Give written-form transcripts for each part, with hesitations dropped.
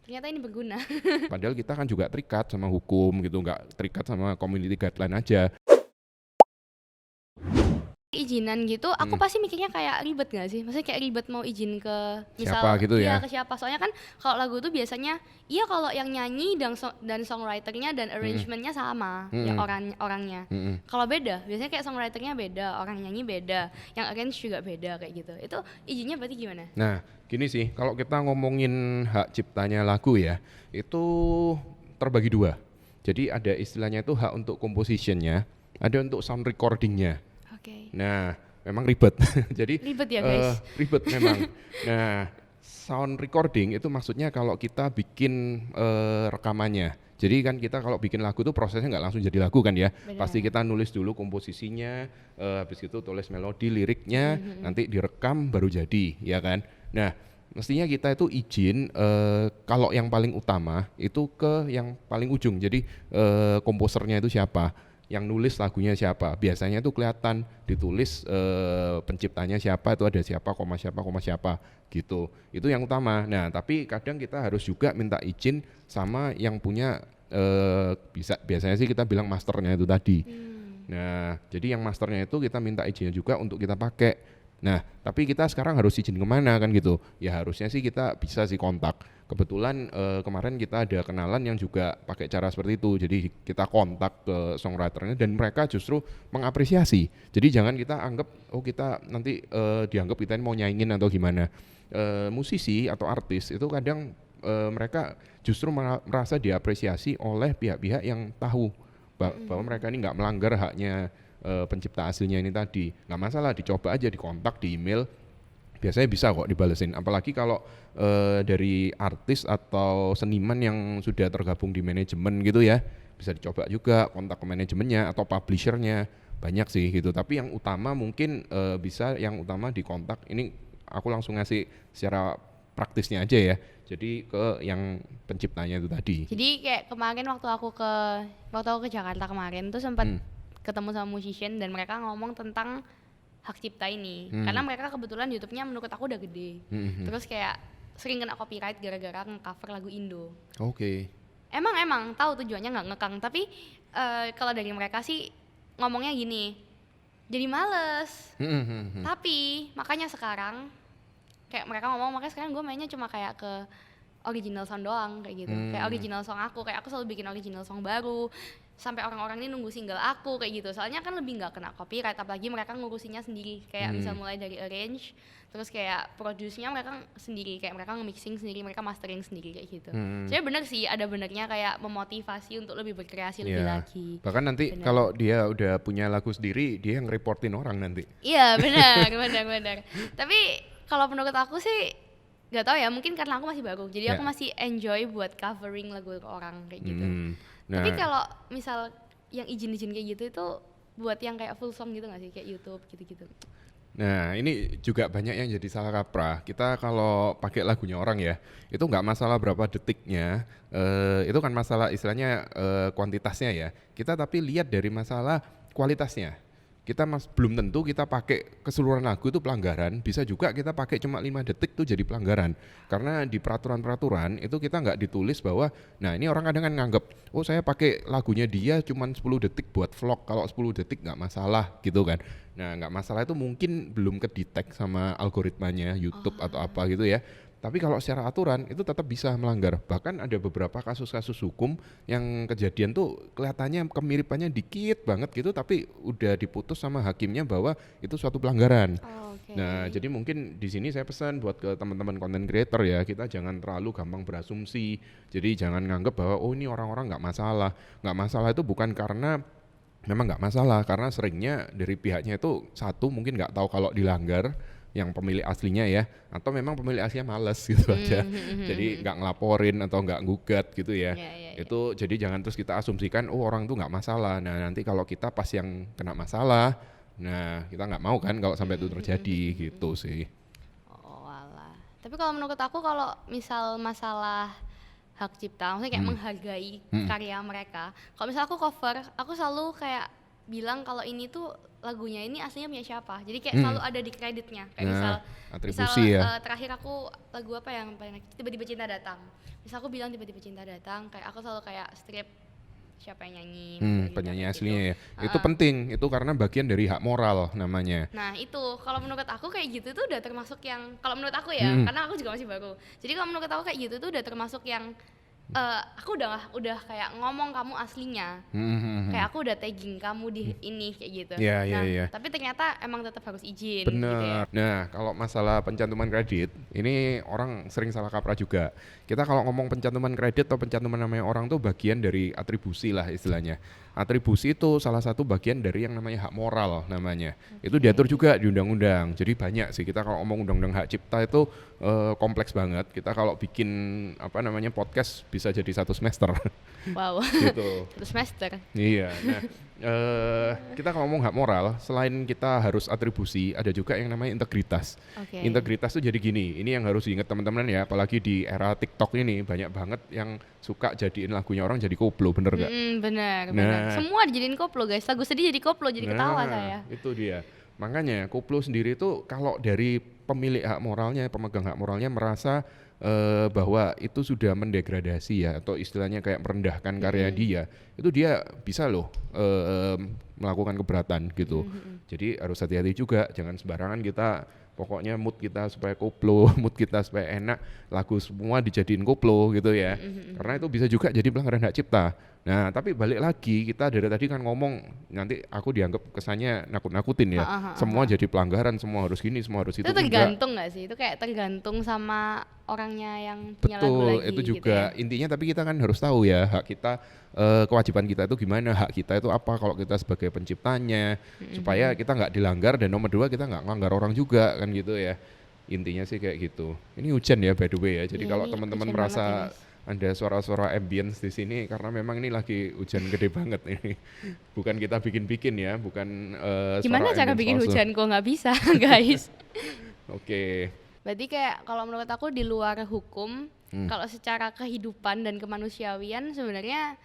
ternyata ini berguna. Padahal kita kan juga terikat sama hukum gitu, nggak terikat sama community guideline aja. Izinan gitu, aku Mm. pasti mikirnya kayak ribet gak sih? Maksudnya kayak ribet mau izin ke Siapa misal gitu iya ya? ke siapa. Soalnya kan kalau lagu tuh biasanya iya kalau yang nyanyi dan songwriternya dan Mm-mm. arrangementnya sama ya Mm-mm. orangnya. Mm-mm. Kalau beda, biasanya kayak songwriternya beda, orang nyanyi beda, yang arrange juga beda kayak gitu. Itu izinnya berarti gimana? Nah, gini sih, kalau kita ngomongin hak ciptanya lagu ya, itu terbagi dua. Jadi ada istilahnya itu hak untuk compositionnya, ada untuk sound recordingnya. Oke. Nah, memang ribet. Jadi Ribet ya guys. ribet memang. Nah, sound recording itu maksudnya kalau kita bikin rekamannya. Jadi kan kita kalau bikin lagu tuh prosesnya nggak langsung jadi lagu kan ya. Pasti Benar. kita nulis dulu komposisinya, habis itu tulis melodi, liriknya, nanti direkam baru jadi, ya kan. Nah, mestinya kita itu izin kalau yang paling utama itu ke yang paling ujung. Jadi komposernya itu siapa, yang nulis lagunya siapa. Biasanya itu kelihatan ditulis penciptanya siapa, itu ada siapa, koma siapa gitu. Itu yang utama. Nah, tapi kadang kita harus juga minta izin sama yang punya biasanya sih kita bilang masternya itu tadi. Nah, jadi yang masternya itu kita minta izinnya juga untuk kita pakai. Nah, tapi kita sekarang harus izin kemana kan gitu? Ya harusnya sih kita bisa sih kontak. Kebetulan kemarin kita ada kenalan yang juga pakai cara seperti itu. Jadi kita kontak ke songwriternya dan mereka justru mengapresiasi. Jadi jangan kita anggap oh kita nanti dianggap kita ini mau nyaingin atau gimana. Musisi atau artis itu kadang mereka justru merasa diapresiasi oleh pihak-pihak yang tahu bahwa mereka ini nggak melanggar haknya pencipta aslinya ini tadi. Nggak masalah, dicoba aja, dikontak, di email, biasanya bisa kok dibalesin. Apalagi kalau dari artis atau seniman yang sudah tergabung di manajemen gitu ya, bisa dicoba juga kontak ke manajemennya atau publishernya, banyak sih gitu. Tapi yang utama mungkin bisa yang utama dikontak. Ini aku langsung ngasih secara praktisnya aja ya. Jadi ke yang penciptanya itu tadi. Jadi kayak kemarin waktu aku ke Jakarta kemarin tuh sempat Hmm. ketemu sama musician dan mereka ngomong tentang hak cipta ini. Hmm. Karena mereka kebetulan YouTube-nya menurut aku udah gede. Hmm. Terus kayak sering kena copyright gara-gara nge-cover lagu Indo. Oke. Emang tahu tujuannya nggak ngekang, tapi kalau dari mereka sih ngomongnya gini. Jadi males. Tapi makanya sekarang kayak mereka ngomong makanya sekarang gue mainnya cuma kayak ke original sound doang kayak gitu. Kayak original song aku, kayak aku selalu bikin original song baru sampai orang-orang ini nunggu single aku kayak gitu. Soalnya kan lebih nggak kena copyright, apalagi mereka ngurusinnya sendiri. Kayak misal mulai dari arrange, terus kayak produce-nya mereka sendiri, kayak mereka nge-mixing sendiri, mereka mastering sendiri kayak gitu. Jadi bener sih, ada benernya kayak memotivasi untuk lebih berkreasi lebih Ya. lagi. Bahkan nanti Bener. kalau dia udah punya lagu sendiri, dia yang reportin orang nanti. Iya benar. Tapi kalau menurut aku sih nggak tahu ya, mungkin karena aku masih baru, jadi aku Ya. masih enjoy buat covering lagu orang kayak gitu. Tapi Nah, kalau misal yang izin kayak gitu itu buat yang kayak full song gitu nggak sih, kayak YouTube gitu-gitu? nah ini juga banyak yang jadi salah kaprah. Kita kalau pakai lagunya orang ya, itu nggak masalah berapa detiknya, itu kan masalah istilahnya kuantitasnya ya. Kita tapi lihat dari masalah kualitasnya. Kita belum tentu kita pakai keseluruhan lagu itu pelanggaran, bisa juga kita pakai cuma 5 detik itu jadi pelanggaran. Karena di peraturan-peraturan itu kita nggak ditulis bahwa, nah ini orang kadang kan nganggep, oh saya pakai lagunya dia cuma 10 detik buat vlog, kalau 10 detik nggak masalah gitu kan. Nah nggak masalah itu mungkin belum kedetek sama algoritmanya YouTube atau apa gitu ya. Tapi kalau secara aturan itu tetap bisa melanggar. Bahkan ada beberapa kasus-kasus hukum yang kejadian tuh kelihatannya kemiripannya dikit banget gitu, tapi udah diputus sama hakimnya bahwa itu suatu pelanggaran. Oke. Nah, jadi mungkin di sini saya pesan buat ke teman-teman content creator ya, kita jangan terlalu gampang berasumsi. Jadi jangan nganggap bahwa oh ini orang-orang nggak masalah. Nggak masalah itu bukan karena memang nggak masalah, karena seringnya dari pihaknya itu satu mungkin nggak tahu kalau dilanggar yang pemilik aslinya ya, atau memang pemilik aslinya males gitu aja, jadi nggak ngelaporin atau nggak gugat gitu ya. Ya. Itu jadi jangan terus kita asumsikan oh orang tuh nggak masalah. Nah nanti kalau kita pas yang kena masalah, nah kita nggak mau kan kalau sampai itu terjadi gitu sih. Oh alah. Tapi kalau menurut aku kalau misal masalah hak cipta, maksudnya kayak menghargai karya mereka. Kalau misal aku cover, aku selalu kayak bilang kalau ini tuh lagunya ini aslinya punya siapa. Jadi kayak selalu ada di kreditnya. Kayak misal atribusi ya. terakhir aku lagu apa yang paling tiba-tiba cinta datang. Misal aku bilang tiba-tiba cinta datang, kayak aku selalu kayak strip siapa yang nyanyi, penyanyi kayak aslinya gitu. ya. Itu penting, itu karena bagian dari hak moral namanya. Nah itu kalau menurut aku kayak gitu tuh udah termasuk yang, kalau menurut aku ya, karena aku juga masih baru. Jadi kalau menurut aku kayak gitu tuh udah termasuk yang aku udah kayak ngomong kamu aslinya, kayak aku udah tagging kamu di ini kayak gitu. Iya, Nah iya. tapi ternyata emang tetap harus izin. Bener. Gitu ya. Nah, kalau masalah pencantuman kredit, ini orang sering salah kaprah juga. Kita kalau ngomong pencantuman kredit atau pencantuman namanya orang tuh bagian dari atribusi lah istilahnya. Atribusi itu salah satu bagian dari yang namanya hak moral namanya. Itu diatur juga di undang-undang. Jadi banyak sih kita kalau ngomong undang-undang hak cipta itu kompleks banget. Kita kalau bikin apa namanya podcast bisa jadi 1 semester. Wow. Gitu. 1 semester. Iya. Nah, kita kalau ngomong hak moral, selain kita harus atribusi, ada juga yang namanya integritas. Oke. Integritas tuh jadi gini, ini yang harus diingat teman-teman ya, apalagi di era TikTok ini banyak banget yang suka jadiin lagunya orang jadi koplo, bener nggak? Bener. Nah. Semua dijadiin koplo guys, lagu sedih jadi koplo, jadi ketawa saya. Itu dia. Makanya koplo sendiri itu kalau dari pemilik hak moralnya, pemegang hak moralnya merasa bahwa itu sudah mendegradasi ya, atau istilahnya kayak merendahkan karya dia, itu dia bisa loh melakukan keberatan gitu. Jadi harus hati-hati juga, jangan sembarangan kita pokoknya mood kita supaya koplo, mood kita supaya enak, lagu semua dijadiin koplo gitu ya. Karena itu bisa juga jadi pelanggaran hak cipta. Nah, tapi balik lagi, kita dari tadi kan ngomong, nanti aku dianggap kesannya nakut-nakutin ya. Semua jadi pelanggaran, semua harus gini, semua harus itu. Itu tergantung nggak sih? Itu kayak tergantung sama orangnya yang punya lagu Betul, lagi itu gitu juga ya. intinya, tapi kita kan harus tahu ya hak kita, kewajiban kita itu gimana, hak kita itu apa kalau kita sebagai penciptanya, supaya kita nggak dilanggar, dan nomor 2 kita nggak melanggar orang juga kan gitu ya. Intinya sih kayak gitu. Ini hujan ya by the way ya, jadi Iya, kalau ini teman-teman hujan merasa banget ya, guys. ada suara-suara ambience di sini karena memang ini lagi hujan gede banget ini. Bukan kita bikin-bikin ya, bukan Gimana suara cara ambience bikin palsu. hujan kok nggak bisa guys? Oke. Berarti kayak kalau menurut aku di luar hukum, kalau secara kehidupan dan kemanusiawian sebenarnya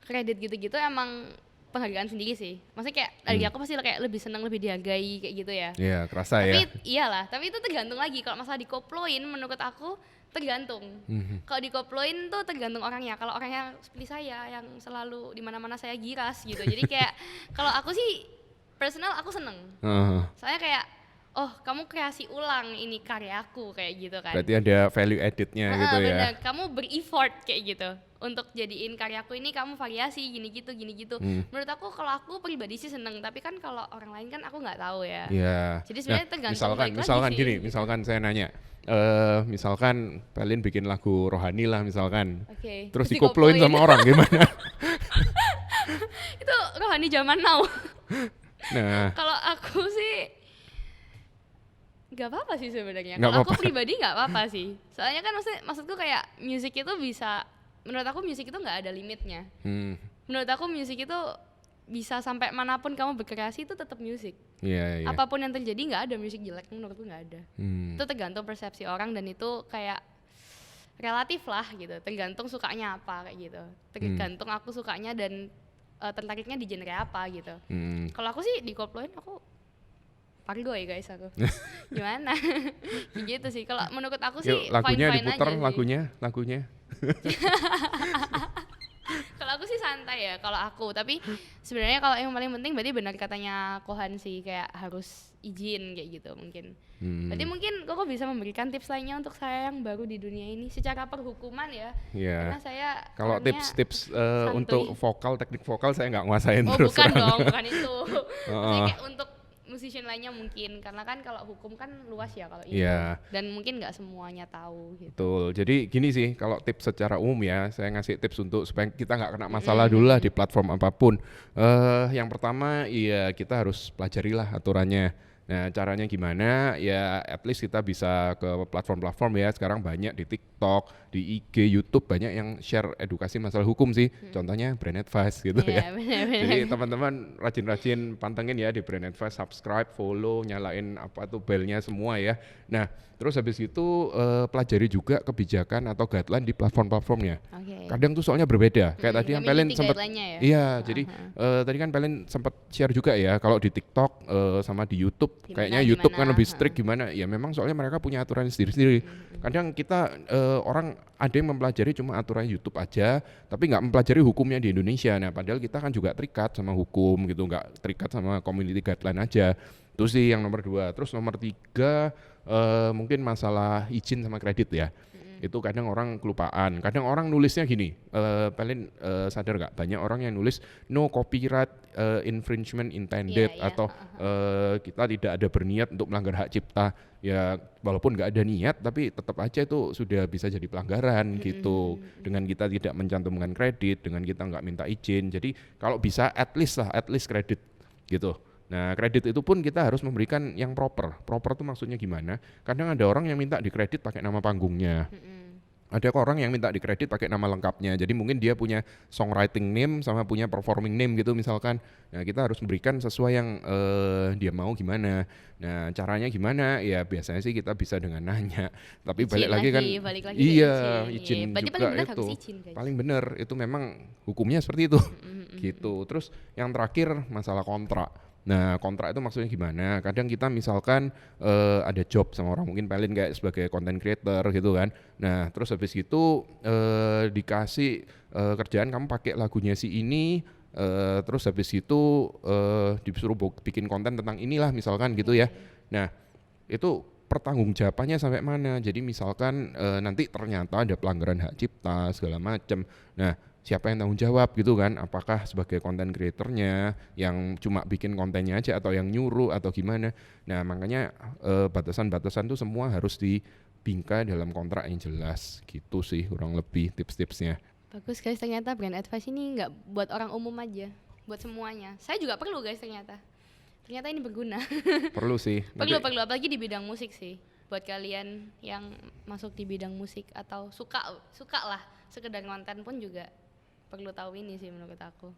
kredit gitu-gitu emang penghargaan sendiri sih. Maksudnya kayak dari aku pasti kayak lebih senang, lebih dihargai kayak gitu ya. Ya, kerasa Tapi ya. iyalah, tapi itu tergantung lagi. Kalau masalah dikoploin menurut aku tergantung. Kalau dikoploin tuh tergantung orangnya. Kalau orangnya seperti saya yang selalu di mana-mana saya giras gitu. Jadi kayak kalau aku sih personal aku seneng. Soalnya kayak oh kamu kreasi ulang ini karyaku kayak gitu kan. Berarti ada value added-nya gitu ya. Bener, kamu ber-effort kayak gitu untuk jadiin karyaku ini kamu variasi gini gitu. Menurut aku kalau aku pribadi sih seneng, tapi kan kalau orang lain kan aku nggak tahu ya. Iya. Jadi sebenarnya tergantung balik lagi misalkan sih, gini, gitu. misalkan saya nanya, misalkan Pelin bikin lagu rohani lah misalkan, Oke. terus dikoploin sama orang gimana? Itu rohani zaman now. Nah, Kalau aku sih nggak apa-apa sih sebenarnya. Nggak Kalau aku apa-apa. pribadi nggak apa-apa sih. Soalnya kan maksudku kayak musik itu bisa, menurut aku musik itu nggak ada limitnya. Menurut aku musik itu bisa sampai manapun kamu berkreasi itu tetap musik. iya. Apapun yang terjadi nggak ada musik jelek, menurutku nggak ada. Hmm. Itu tergantung persepsi orang dan itu kayak relatif lah gitu. Tergantung sukanya apa kayak gitu. Tergantung aku sukanya dan tertariknya di genre apa gitu. Kalau aku sih dikoploin aku pargoy guys aku. Gimana? Kayak gitu sih. Kalau menurut aku Yuk, sih lagunya fine-fine diputar, aja sih. lagunya. Kalau aku sih santai ya kalau aku, tapi sebenarnya kalau yang paling penting berarti benar katanya Kohan sih, kayak harus izin kayak gitu mungkin. Berarti mungkin Koko bisa memberikan tips lainnya untuk saya yang baru di dunia ini secara perhukuman ya. Iya. Karena saya Kalau orangnya tips-tips santuy. untuk vokal, teknik vokal saya nggak nguasain Oh terus bukan terang. dong, bukan itu. Maksudnya kayak untuk musician lainnya mungkin, karena kan kalau hukum kan luas ya kalau ini. Iya. Dan mungkin nggak semuanya tahu gitu. Betul. Jadi gini sih, kalau tips secara umum ya, saya ngasih tips untuk supaya kita nggak kena masalah dulu lah di platform apapun. Yang pertama, iya kita harus pelajarilah aturannya. Nah, caranya gimana? Ya, at least kita bisa ke platform-platform ya. Sekarang banyak di TikTok, di IG, YouTube banyak yang share edukasi masalah hukum sih. Contohnya Brand Advice gitu ya. Iya, Jadi benar-benar. teman-teman rajin-rajin pantengin ya di Brand Advice, subscribe, follow, nyalain apa tuh belnya semua ya. Nah, terus habis itu pelajari juga kebijakan atau guideline di platform-platformnya. Oke. Kadang tuh soalnya berbeda. Kayak tadi Nggak yang Pelin mengikuti sempat, guideline-nya ya? iya, Heeh, jadi heeh. tadi kan Pelin sempat share juga ya, kalau di TikTok sama di YouTube, Gimana kayaknya YouTube kan gimana? lebih Heeh. strict gimana? Ya memang soalnya mereka punya aturan sendiri-sendiri. Kadang kita orang ada yang mempelajari cuma aturan YouTube aja, tapi nggak mempelajari hukumnya di Indonesia. Nah, padahal kita kan juga terikat sama hukum gitu, nggak terikat sama community guideline aja. Itu sih yang nomor 2. Terus nomor 3 mungkin masalah izin sama kredit ya. Itu kadang orang kelupaan. Kadang orang nulisnya gini, Pelin sadar nggak? Banyak orang yang nulis no copyright infringement Iya, intended iya. atau Heeh, heeh. kita tidak ada berniat untuk melanggar hak cipta. Ya walaupun nggak ada niat, tapi tetap aja itu sudah bisa jadi pelanggaran gitu. Dengan kita tidak mencantumkan kredit, dengan kita nggak minta izin. Jadi kalau bisa at least kredit gitu. Nah, kredit itu pun kita harus memberikan yang proper. Proper itu maksudnya gimana? Kadang ada orang yang minta dikredit pakai nama panggungnya. Ada orang yang minta dikredit pakai nama lengkapnya. Jadi mungkin dia punya songwriting name sama punya performing name gitu misalkan. Nah, kita harus berikan sesuai yang dia mau gimana. Nah, caranya gimana? Ya biasanya sih kita bisa dengan nanya. Tapi Izin lagi, balik lagi ke iya, izin. Iya, izin berarti paling juga benar itu. harus izin, guys. Paling benar itu memang hukumnya seperti itu. Gitu. Terus yang terakhir masalah kontrak. Nah, kontrak itu maksudnya gimana? Kadang kita misalkan ada job sama orang, mungkin Pelin kayak sebagai content creator gitu kan. Nah, terus habis itu dikasih kerjaan kamu pakai lagunya si ini, terus habis itu disuruh bikin konten tentang inilah misalkan gitu ya. Nah, itu pertanggungjawabannya sampai mana? Jadi misalkan nanti ternyata ada pelanggaran hak cipta segala macam. Nah, siapa yang tanggung jawab gitu kan? Apakah sebagai content creatornya yang cuma bikin kontennya aja atau yang nyuruh atau gimana? Nah, makanya batasan-batasan tuh semua harus dibingkai dalam kontrak yang jelas gitu sih kurang lebih tips-tipsnya. Bagus guys, ternyata brand advice ini nggak buat orang umum aja, buat semuanya. Saya juga perlu guys ternyata. Ternyata ini berguna. Perlu sih. Perlu, apalagi di bidang musik sih. Buat kalian yang masuk di bidang musik atau suka lah sekedar konten pun juga perlu tahu ini sih menurut aku.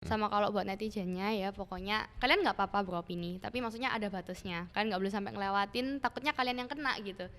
Sama kalau buat netizennya ya pokoknya kalian nggak apa-apa beropini, tapi maksudnya ada batasnya. Kalian nggak boleh sampai ngelewatin, takutnya kalian yang kena gitu.